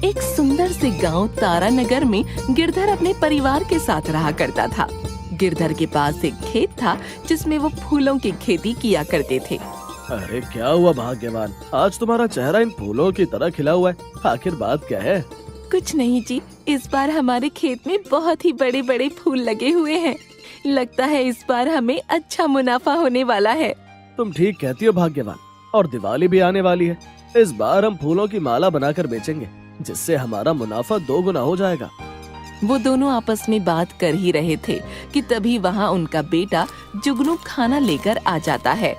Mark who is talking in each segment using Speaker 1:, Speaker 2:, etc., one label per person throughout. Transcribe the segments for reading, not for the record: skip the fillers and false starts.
Speaker 1: एक सुंदर से गांव तारानगर में गिरधर अपने परिवार के साथ रहा करता था। गिरधर के पास एक खेत था जिसमें वो फूलों की खेती किया करते थे।
Speaker 2: अरे क्या हुआ भाग्यवान, आज तुम्हारा चेहरा इन फूलों की तरह खिला हुआ है, आखिर बात क्या है?
Speaker 1: कुछ नहीं जी, इस बार हमारे खेत में बहुत ही बड़े बड़े फूल लगे हुए हैं। लगता है इस बार हमें अच्छा मुनाफा होने वाला है।
Speaker 2: तुम ठीक कहती हो भाग्यवान, और दिवाली भी आने वाली है। इस बार हम फूलों की माला बनाकर बेचेंगे, जिससे हमारा मुनाफा 2 गुना हो जाएगा।
Speaker 1: वो दोनों आपस में बात कर ही रहे थे कि तभी वहाँ उनका बेटा जुगनू खाना लेकर आ जाता है।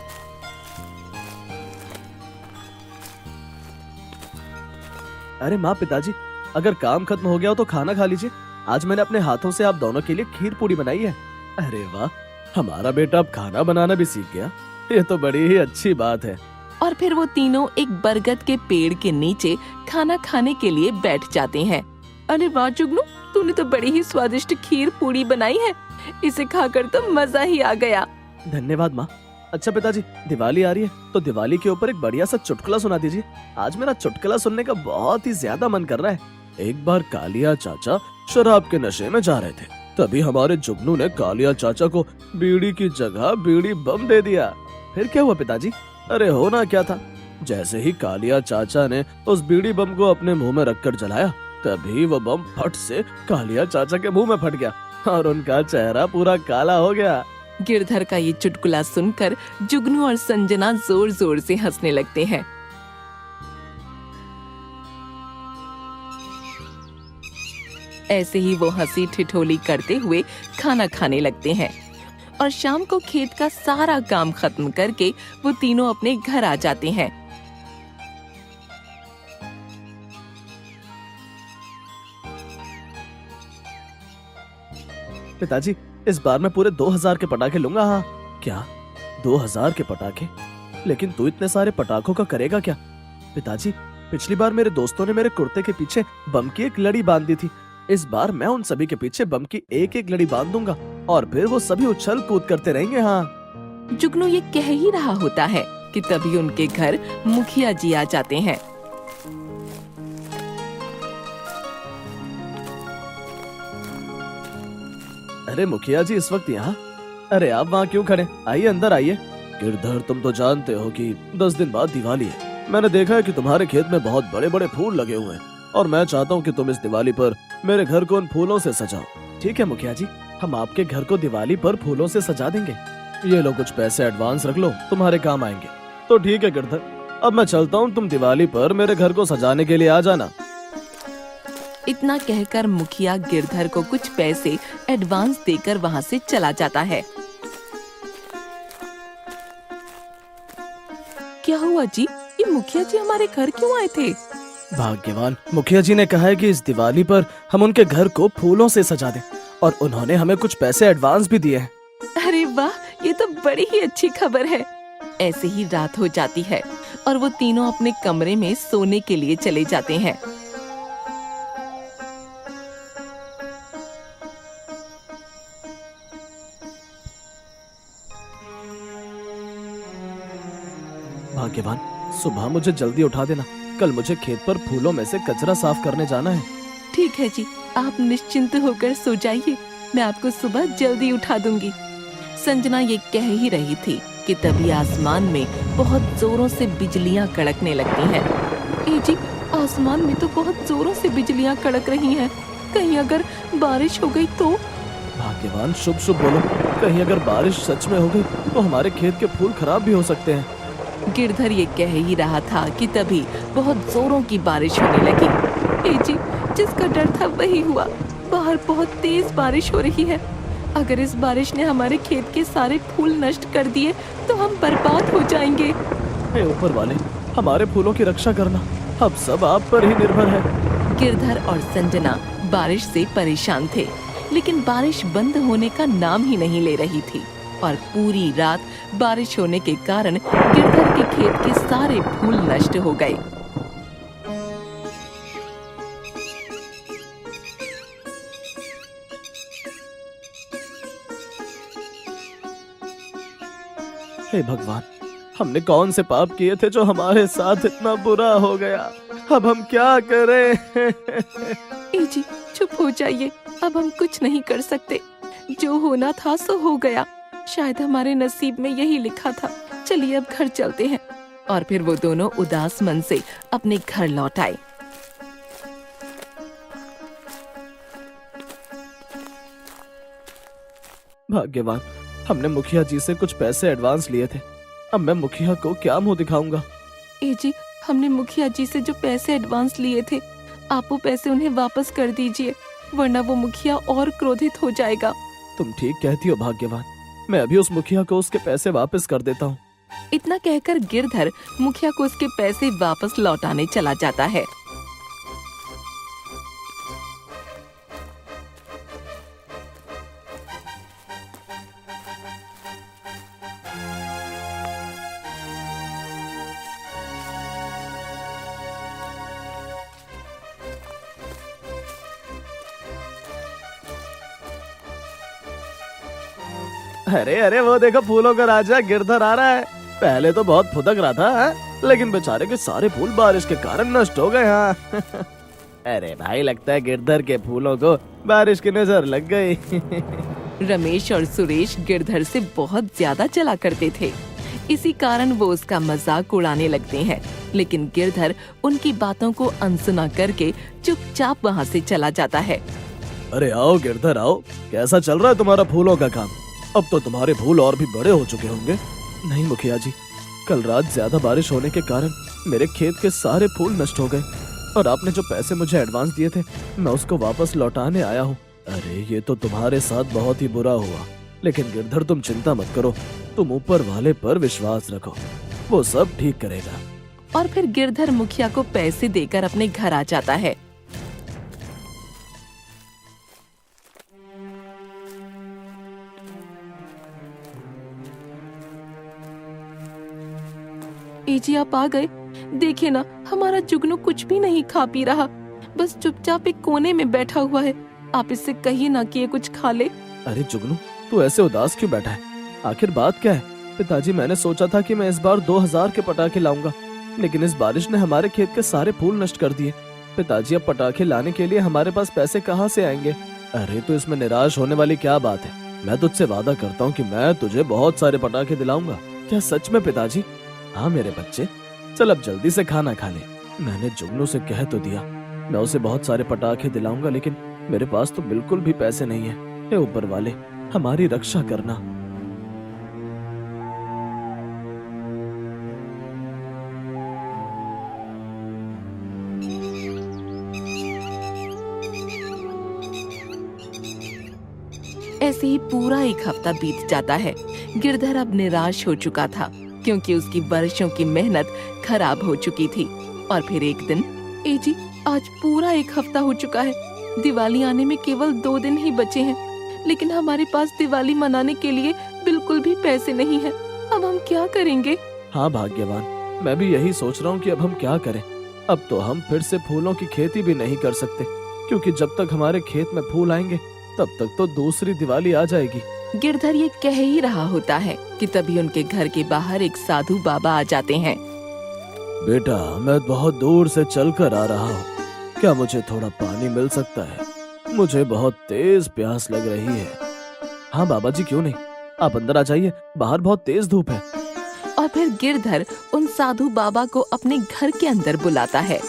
Speaker 2: अरे माँ, पिताजी, अगर काम खत्म हो गया हो तो खाना खा लीजिए। आज मैंने अपने हाथों से आप दोनों के लिए खीर पूरी बनाई है। अरे वाह, हमारा बेटा अब खाना बनाना भी सीख गया। ये तो बड़ी ही अच्छी बात है।
Speaker 1: और फिर वो तीनों एक बरगद के पेड़ के नीचे खाना खाने के लिए बैठ जाते हैं। अरे वाह जुगनू, तूने तो बड़ी ही स्वादिष्ट खीर पूरी बनाई है। इसे खाकर तो मजा ही आ गया।
Speaker 2: धन्यवाद माँ। अच्छा पिताजी, दिवाली आ रही है तो दिवाली के ऊपर एक बढ़िया सा चुटकुला सुना दीजिए। आज मेरा चुटकुला सुनने का बहुत ही ज्यादा मन कर रहा है। एक बार कालिया चाचा शराब के नशे में जा रहे थे, तभी हमारे जुगनू ने कालिया चाचा को बीड़ी की जगह बीड़ी बम दे दिया। फिर क्या हुआ पिताजी? अरे होना क्या था, जैसे ही कालिया चाचा ने उस बीड़ी बम को अपने मुंह में रखकर जलाया, तभी वो बम फट से कालिया चाचा के मुंह में फट गया और उनका चेहरा पूरा काला हो गया।
Speaker 1: गिरधर का ये चुटकुला सुनकर जुगनू और संजना जोर जोर से हंसने लगते हैं। ऐसे ही वो हंसी ठिठोली करते हुए खाना खाने लगते हैं और शाम को खेत का सारा काम खत्म करके वो तीनों अपने घर आ जाते हैं।
Speaker 2: पिताजी, इस बार मैं पूरे 2000 के पटाखे लूंगा। हाँ। क्या 2000 के पटाखे? लेकिन तू इतने सारे पटाखों का करेगा क्या? पिताजी, पिछली बार मेरे दोस्तों ने मेरे कुर्ते के पीछे बम की एक लड़ी बांध दी थी। इस बार मैं उन सभी के पीछे बम की एक एक लड़ी बांध दूंगा और फिर वो सभी उछल कूद करते रहेंगे। हाँ।
Speaker 1: जुगनू ये कह ही रहा होता है कि तभी उनके घर मुखिया जी आ जाते हैं।
Speaker 2: अरे मुखिया जी, इस वक्त यहाँ? अरे आप वहाँ क्यों खड़े? आइए, अंदर आइए। गिरधर, तुम तो जानते हो कि 10 दिन बाद दिवाली है। मैंने देखा है कि तुम्हारे खेत में बहुत बड़े बड़े फूल लगे हुए हैं और मैं चाहता हूँ कि तुम इस दिवाली पर मेरे घर को उन फूलों से सजाओ। ठीक है मुखिया जी, हम आपके घर को दिवाली पर फूलों से सजा देंगे। ये लो, कुछ पैसे एडवांस रख लो, तुम्हारे काम आएंगे। तो ठीक है गिरधर, अब मैं चलता हूँ, तुम दिवाली पर मेरे घर को सजाने के लिए आ जाना।
Speaker 1: इतना कहकर मुखिया गिरधर को कुछ पैसे एडवांस देकर वहाँ से चला जाता है। क्या हुआ जी, ये मुखिया जी हमारे घर क्यों आए थे?
Speaker 2: भाग्यवान, मुखिया जी ने कहा है कि इस दिवाली पर हम उनके घर को फूलों से सजा दें और उन्होंने हमें कुछ पैसे एडवांस भी दिए हैं।
Speaker 1: अरे वाह, ये तो बड़ी ही अच्छी खबर है। ऐसे ही रात हो जाती है और वो तीनों अपने कमरे में सोने के लिए चले जाते हैं।
Speaker 2: भाग्यवान, सुबह मुझे जल्दी उठा देना, कल मुझे खेत पर फूलों में से कचरा साफ करने जाना है।
Speaker 1: ठीक है जी, आप निश्चिंत होकर सो जाइए, मैं आपको सुबह जल्दी उठा दूंगी। संजना ये कह ही रही थी कि तभी आसमान में बहुत जोरों से बिजलियां कड़कने लगती हैं। ए जी, आसमान में तो बहुत जोरों से बिजलियां कड़क रही हैं, कहीं अगर बारिश हो गई तो?
Speaker 2: भाग्यवान, शुभ शुभ बोलो, कहीं अगर बारिश सच में हो गई तो हमारे खेत के फूल खराब भी हो सकते हैं।
Speaker 1: गिरधर ये कह ही रहा था कि तभी बहुत जोरों की बारिश होने लगी। ए जी, जिसका डर था वही हुआ, बाहर बहुत तेज बारिश हो रही है। अगर इस बारिश ने हमारे खेत के सारे फूल नष्ट कर दिए तो हम बर्बाद हो जाएंगे।
Speaker 2: हे ऊपर वाले, हमारे फूलों की रक्षा करना, अब सब आप पर ही निर्भर है।
Speaker 1: गिरधर और संजना बारिश से परेशान थे, लेकिन बारिश बंद होने का नाम ही नहीं ले रही थी और पूरी रात बारिश होने के कारण गिरधर के खेत के सारे फूल नष्ट हो गए।
Speaker 2: हे भगवान, हमने कौन से पाप किए थे जो हमारे साथ इतना बुरा हो गया? अब हम क्या करें?
Speaker 1: ए जी, चुप हो जाइए, अब हम कुछ नहीं कर सकते। जो होना था सो हो गया। शायद हमारे नसीब में यही लिखा था। चलिए अब घर चलते हैं। और फिर वो दोनों उदास मन से अपने घर लौट आए।
Speaker 2: भाग्यवान, हमने मुखिया जी से कुछ पैसे एडवांस लिए थे। अब मैं मुखिया को क्या मुंह दिखाऊंगा?
Speaker 1: ए जी, हमने मुखिया जी से जो पैसे एडवांस लिए थे, आप वो पैसे उन्हें वापस कर दीजिए, वरना वो मुखिया और क्रोधित हो जाएगा।
Speaker 2: तुम ठीक कहती हो भाग्यवान, मैं अभी उस मुखिया को उसके पैसे वापस कर देता हूँ।
Speaker 1: इतना कहकर गिरधर मुखिया को उसके पैसे वापस लौटाने चला जाता है।
Speaker 2: अरे अरे, वो देखो फूलों का राजा गिरधर आ रहा है। पहले तो बहुत फुदक रहा था, लेकिन बेचारे के सारे फूल बारिश के कारण नष्ट हो गए। हाँ। अरे भाई, लगता है गिरधर के फूलों को बारिश की नजर लग गई।
Speaker 1: रमेश और सुरेश गिरधर से बहुत ज्यादा चला करते थे, इसी कारण वो उसका मजाक उड़ाने लगते हैं। लेकिन गिरधर उनकी बातों को अनसुना करके चुपचाप वहाँ से चला जाता है।
Speaker 2: अरे आओ गिरधर आओ, कैसा चल रहा है तुम्हारा फूलों का काम? अब तो तुम्हारे फूल और भी बड़े हो चुके होंगे। नहीं मुखिया जी, कल रात ज्यादा बारिश होने के कारण मेरे खेत के सारे फूल नष्ट हो गए, और आपने जो पैसे मुझे एडवांस दिए थे, मैं उसको वापस लौटाने आया हूँ। अरे ये तो तुम्हारे साथ बहुत ही बुरा हुआ, लेकिन गिरधर तुम चिंता मत करो, तुम ऊपर वाले पर विश्वास रखो, वो सब ठीक करेगा।
Speaker 1: और फिर गिरधर मुखिया को पैसे देकर अपने घर आ जाता है। ए जी, आप आ गए। देखिए ना, हमारा जुगनू कुछ भी नहीं खा पी रहा, बस चुपचाप एक कोने में बैठा हुआ है। आप इससे कहिए ना कि ये कुछ खा ले।
Speaker 2: अरे जुगनू, तू ऐसे उदास क्यों बैठा है? आखिर बात क्या है? पिताजी, मैंने सोचा था कि मैं इस बार 2000 के पटाखे लाऊंगा, लेकिन इस बारिश ने हमारे खेत के सारे फूल नष्ट कर दिए। पिताजी, अब पटाखे लाने के लिए हमारे पास पैसे कहाँ से आएंगे? अरे तो इसमें निराश होने वाली क्या बात है? मैं तुझसे वादा करता हूँ कि मैं तुझे बहुत सारे पटाखे दिलाऊंगा। क्या सच में पिताजी? हाँ मेरे बच्चे, चल अब जल्दी से खाना खा ले। मैंने जुगनू से कह तो दिया मैं उसे बहुत सारे पटाखे दिलाऊंगा, लेकिन मेरे पास तो बिल्कुल भी पैसे नहीं है। हे ऊपर वाले, हमारी रक्षा करना।
Speaker 1: ऐसे ही पूरा एक हफ्ता बीत जाता है। गिरधर अब निराश हो चुका था, क्योंकि उसकी वर्षों की मेहनत खराब हो चुकी थी। और फिर एक दिन, ए जी, आज पूरा एक हफ्ता हो चुका है। दिवाली आने में केवल 2 दिन ही बचे हैं, लेकिन हमारे पास दिवाली मनाने के लिए बिल्कुल भी पैसे नहीं हैं। अब हम क्या करेंगे?
Speaker 2: हाँ भाग्यवान, मैं भी यही सोच रहा हूँ कि अब हम क्या करें। अब तो हम फिर से फूलों की खेती भी नहीं कर सकते, क्योंकि जब तक हमारे खेत में फूल आएंगे तब तक तो दूसरी दिवाली आ जाएगी।
Speaker 1: गिरधर ये कह ही रहा होता है कि तभी उनके घर के बाहर एक साधु बाबा आ जाते हैं।
Speaker 2: बेटा, मैं बहुत दूर से चलकर आ रहा हूँ, क्या मुझे थोड़ा पानी मिल सकता है? मुझे बहुत तेज प्यास लग रही है। हाँ बाबा जी, क्यों नहीं, आप अंदर आ जाइए, बाहर बहुत तेज धूप है।
Speaker 1: और फिर गिरधर उन साधु बाबा को अपने घर के अंदर बुलाता है।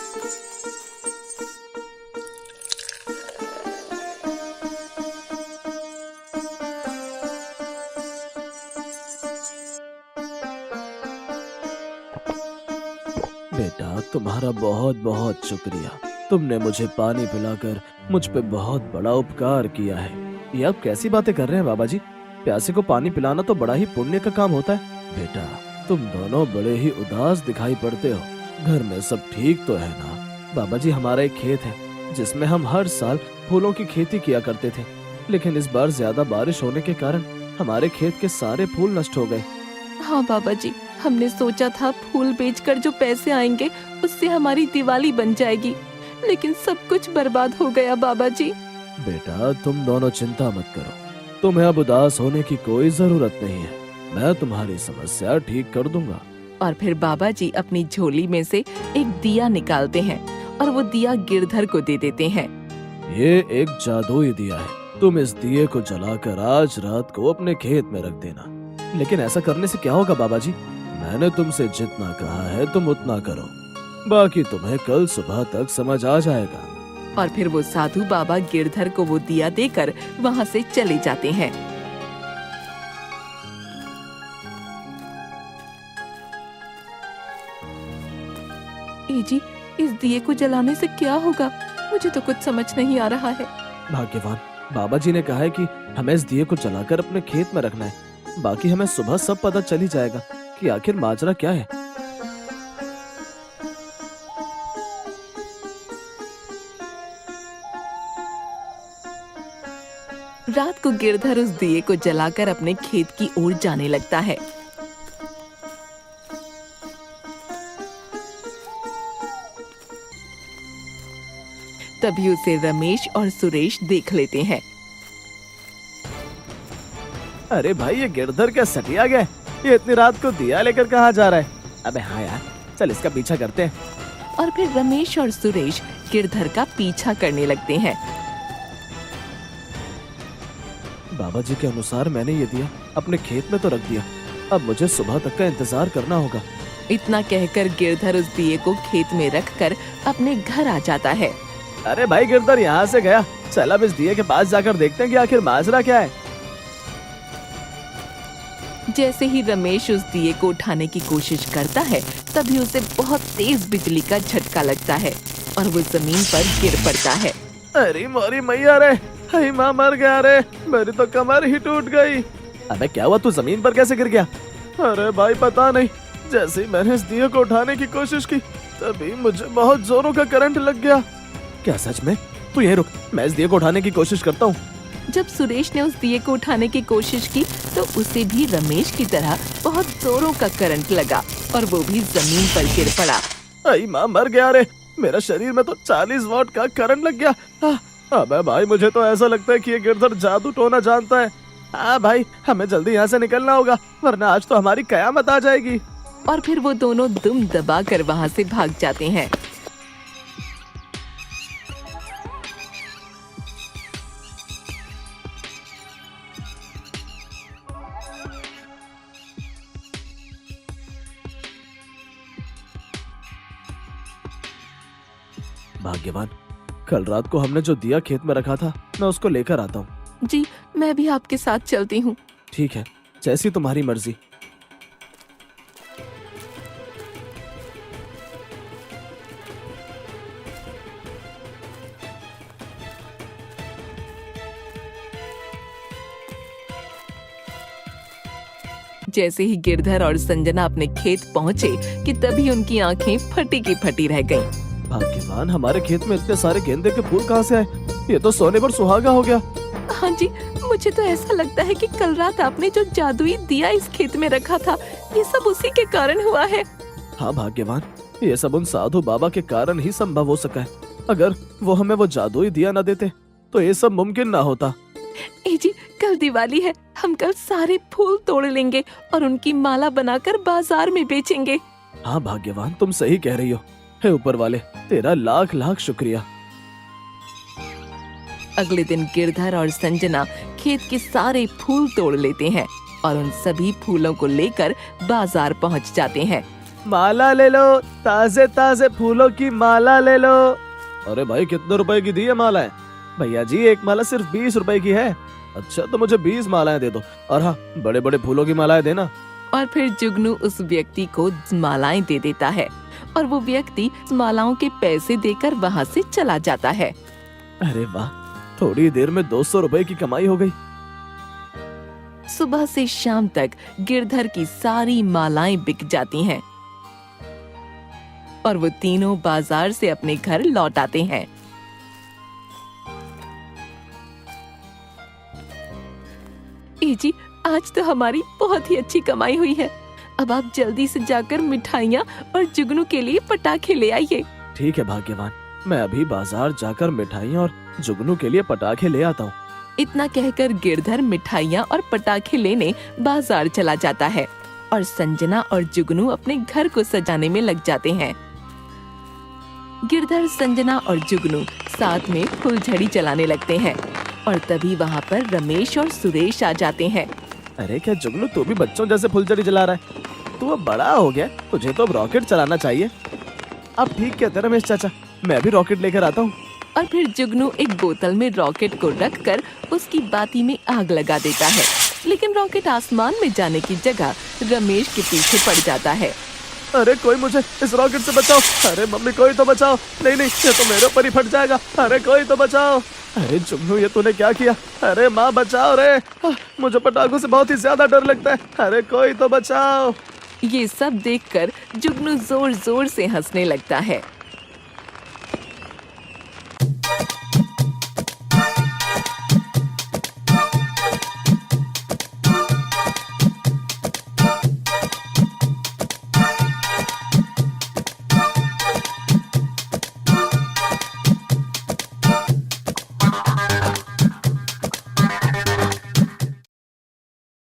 Speaker 2: बेटा, तुम्हारा बहुत बहुत शुक्रिया। तुमने मुझे पानी पिलाकर मुझ पे बहुत बड़ा उपकार किया है। ये आप कैसी बातें कर रहे हैं बाबा जी? प्यासे को पानी पिलाना तो बड़ा ही पुण्य का काम होता है। बेटा, तुम दोनों बड़े ही उदास दिखाई पड़ते हो। घर में सब ठीक तो है ना? बाबा जी, हमारा एक खेत है जिसमें हम हर साल फूलों की खेती किया करते थे, लेकिन इस बार ज्यादा बारिश होने के कारण हमारे खेत के सारे फूल नष्ट हो गए।
Speaker 1: हाँ बाबा जी, हमने सोचा था फूल बेचकर जो पैसे आएंगे उससे हमारी दिवाली बन जाएगी, लेकिन सब कुछ बर्बाद हो गया बाबा जी।
Speaker 2: बेटा, तुम दोनों चिंता मत करो, तुम्हें अब उदास होने की कोई जरूरत नहीं है। मैं तुम्हारी समस्या ठीक कर दूंगा।
Speaker 1: और फिर बाबा जी अपनी झोली में से एक दिया निकालते हैं और वो दिया गिरधर को दे देते हैं।
Speaker 2: ये एक जादुई दिया है, तुम इस दिए को जलाकर आज रात को अपने खेत में रख देना। लेकिन ऐसा करने से क्या होगा बाबा जी? मैंने तुमसे जितना कहा है तुम उतना करो, बाकी तुम्हें कल सुबह तक समझ आ जाएगा।
Speaker 1: और फिर वो साधु बाबा गिरधर को वो दिया देकर वहाँ से चले जाते हैं। ए जी, इस दिए को जलाने से क्या होगा? मुझे तो कुछ समझ नहीं आ रहा है।
Speaker 2: भाग्यवान, बाबा जी ने कहा है कि हमें इस दिए को जलाकर अपने खेत में रखना है, बाकी हमें सुबह सब पता चल ही जाएगा कि आखिर माजरा क्या है।
Speaker 1: रात को गिरधर उस दिए को जलाकर अपने खेत की ओर जाने लगता है। तभी उसे रमेश और सुरेश देख लेते हैं।
Speaker 2: अरे भाई, ये गिरधर क्या सटिया गया है? ये इतनी रात को दिया लेकर कहाँ जा रहा है? अबे हाँ यार, चल इसका पीछा करते हैं।
Speaker 1: और फिर रमेश और सुरेश गिरधर का पीछा करने लगते हैं।
Speaker 2: बाबा जी के अनुसार मैंने ये दिया अपने खेत में तो रख दिया, अब मुझे सुबह तक का इंतजार करना होगा।
Speaker 1: इतना कहकर गिरधर उस दिए को खेत में रखकर अपने घर आ जाता है।
Speaker 2: अरे भाई, गिरधर यहाँ से गया, चल अब इस दिए के पास जाकर देखते हैं कि आखिर माजरा क्या है।
Speaker 1: जैसे ही रमेश उस दिए को उठाने की कोशिश करता है, तभी उसे बहुत तेज बिजली का झटका लगता है और वो जमीन पर गिर पड़ता है।
Speaker 2: अरे मोरी मैया रे, हाय माँ मर गया रे, मेरी तो कमर ही टूट गई। अबे क्या हुआ, तू जमीन पर कैसे गिर गया? अरे भाई पता नहीं, जैसे ही मैंने इस दिए को उठाने की कोशिश की तभी मुझे बहुत जोरों का करंट लग गया। क्या सच में? तू यहीं रुक, मैं इस दिए को उठाने की कोशिश करता हूँ।
Speaker 1: जब सुरेश ने उस दिए को उठाने की कोशिश की तो उसे भी रमेश की तरह बहुत जोरों का करंट लगा और वो भी जमीन पर गिर पड़ा।
Speaker 2: आई माँ मर गया रे, मेरा शरीर में तो 40 वॉट का करंट लग गया। अबे भाई, मुझे तो ऐसा लगता है कि ये गिरधर जादू टोना जानता है। हाँ भाई, हमें जल्दी यहाँ से निकलना होगा, वरना आज तो हमारी कयामत आ जाएगी।
Speaker 1: और फिर वो दोनों दुम दबाकर वहाँ से भाग जाते हैं।
Speaker 2: भाग्यवान, कल रात को हमने जो दिया खेत में रखा था, मैं उसको लेकर आता हूँ।
Speaker 1: जी, मैं भी आपके साथ चलती हूँ।
Speaker 2: ठीक है, जैसी तुम्हारी मर्जी।
Speaker 1: जैसे ही गिरधर और संजना अपने खेत पहुँचे कि तभी उनकी आंखें फटी की फटी रह गईं।
Speaker 2: भाग्यवान, हमारे खेत में इतने सारे गेंदे के फूल कहाँ से आए? ये तो सोने पर सुहागा हो गया।
Speaker 1: हाँ जी, मुझे तो ऐसा लगता है कि कल रात आपने जो जादुई दिया इस खेत में रखा था, ये सब उसी के कारण हुआ है।
Speaker 2: हाँ भाग्यवान, ये सब उन साधु बाबा के कारण ही संभव हो सका है। अगर वो हमें वो जादुई दिया न देते तो ये सब मुमकिन ना होता।
Speaker 1: ए जी, कल दिवाली है, हम कल सारे फूल तोड़ लेंगे और उनकी माला बनाकर बाजार में बेचेंगे।
Speaker 2: हाँ भाग्यवान, तुम सही कह रही हो। हे ऊपर वाले, तेरा लाख लाख शुक्रिया।
Speaker 1: अगले दिन गिरधर और संजना खेत के सारे फूल तोड़ लेते हैं और उन सभी फूलों को लेकर बाजार पहुंच जाते हैं।
Speaker 2: माला ले लो, ताजे ताजे फूलों की माला ले लो। अरे भाई, कितने रुपए की दी है माला है? भैया जी, एक माला सिर्फ 20 रुपए की है। अच्छा, तो मुझे 20 मालाएं दे दो, और हाँ, बड़े बड़े फूलों की मालाएं देना।
Speaker 1: और फिर जुगनू उस व्यक्ति को मालाएं दे देता है और वो व्यक्ति मालाओं के पैसे देकर वहाँ से चला जाता है।
Speaker 2: अरे वाह, थोड़ी देर में 200 रुपए की कमाई हो गई।
Speaker 1: सुबह से शाम तक गिरधर की सारी मालाएं बिक जाती हैं और वो तीनों बाजार से अपने घर लौट आते हैं। ए जी, आज तो हमारी बहुत ही अच्छी कमाई हुई है। अब आप जल्दी से जाकर मिठाइयाँ और जुगनू के लिए पटाखे ले आइए।
Speaker 2: ठीक है भाग्यवान, मैं अभी बाजार जाकर मिठाइयाँ और जुगनू के लिए पटाखे ले आता हूँ।
Speaker 1: इतना कहकर गिरधर मिठाइयाँ और पटाखे लेने बाजार चला जाता है और संजना और जुगनू अपने घर को सजाने में लग जाते हैं। गिरधर, संजना और जुगनू साथ में फुलझड़ी चलाने लगते हैं और तभी वहाँ पर रमेश और सुरेश आ जाते हैं।
Speaker 2: अरे क्या जुगनू, तू भी बच्चों जैसे फुलझड़ी जला रहा है? तू अब बड़ा हो गया, तुझे तो अब रॉकेट चलाना चाहिए। अब ठीक कहते रमेश चाचा, मैं भी रॉकेट लेकर आता हूँ।
Speaker 1: और फिर जुगनू एक बोतल में रॉकेट को रखकर उसकी बाती में आग लगा देता है, लेकिन रॉकेट आसमान में जाने की जगह रमेश के पीछे पड़ जाता है।
Speaker 2: अरे कोई मुझे इस रॉकेट से बचाओ। अरे मम्मी कोई तो बचाओ। नहीं नहीं, ये तो मेरे ऊपर ही फट जाएगा। अरे कोई तो बचाओ। अरे जुगनू, ये तूने क्या किया? अरे माँ बचाओ रे, मुझे पटाखों से बहुत ही ज्यादा डर लगता है। अरे कोई तो बचाओ।
Speaker 1: ये सब देखकर जुगनू जोर जोर से हंसने लगता है